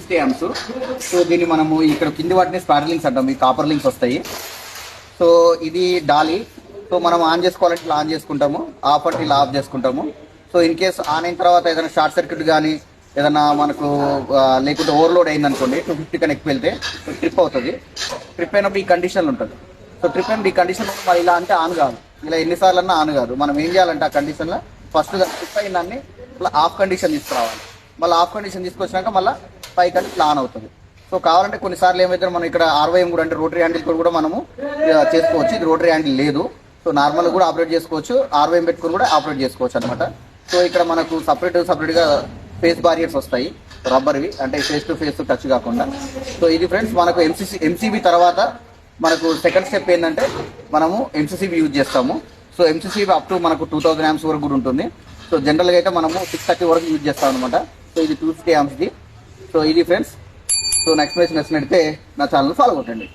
250 amps. So దీన్ని మనము ఇక్కడ కింది వాటిని స్పార్ లింక్స్ అంటాం, ఈ కాపర్ లింక్స్ వస్తాయి. సో ఇది డాలీ. సో మనం ఆన్ చేసుకోవాలంటే ఇలా ఆన్ చేసుకుంటాము, ఆఫ్ అంటే ఇలా ఆఫ్ చేసుకుంటాము. సో ఇన్ కేస్ ఆన్ అయిన తర్వాత ఏదైనా షార్ట్ సర్క్యూట్ కానీ ఏదైనా మనకు లేకుంటే ఓవర్లోడ్ అయింది అనుకోండి, 250 కన్నా ఎక్కువ వెళ్తే ట్రిప్ అవుతుంది. ట్రిప్ అయినప్పుడు ఈ కండిషన్లు ఉంటుంది. సో ట్రిప్ అయినప్పుడు ఈ కండిషన్ మరి ఇలా అంటే ఆన్ కాదు, ఇలా ఎన్నిసార్లు అన్నా ఆన్ కాదు. మనం ఏం చేయాలంటే ఆ కండిషన్లో ఫస్ట్ ట్రిప్ అయిన దాన్ని ఇట్లా ఆఫ్ కండిషన్ తీసుకురావాలి. మళ్ళీ ఆఫ్ కండిషన్ తీసుకొచ్చినాక మళ్ళీ పైకి అంటే ఇట్లా ఆన్ అవుతుంది. సో కావాలంటే కొన్నిసార్లు ఏమైతే మనం ఇక్కడ RYM కూడా అంటే రోటరీ హ్యాండిల్ కూడా మనము చేసుకోవచ్చు. ఇది రోటరీ హ్యాండిల్ లేదు, సో నార్మల్ కూడా ఆపరేట్ చేసుకోవచ్చు, RYM పెట్టుకుని కూడా ఆపరేట్ చేసుకోవచ్చు అనమాట. సో ఇక్కడ మనకు సపరేట్గా ఫేస్ బారియర్స్ వస్తాయి, రబ్బర్వి, అంటే ఫేస్ టు ఫేస్ టచ్ కాకుండా. సో ఇది ఫ్రెండ్స్ మనకు MCB తర్వాత మనకు సెకండ్ స్టెప్ ఏంటంటే మనము MCB యూజ్ చేస్తాము. సో MCB అప్ టు మనకు 2000 amps వరకు కూడా ఉంటుంది. సో జనరల్గా అయితే మనము 630 వరకు యూజ్ చేస్తాం అనమాట. సో ఇది 250 amps ది. సో ఇది ఫ్రెండ్స్. సో నెక్స్ట్ నచ్చినట్లయితే నా ఛానల్ ఫాలో కొట్టండి.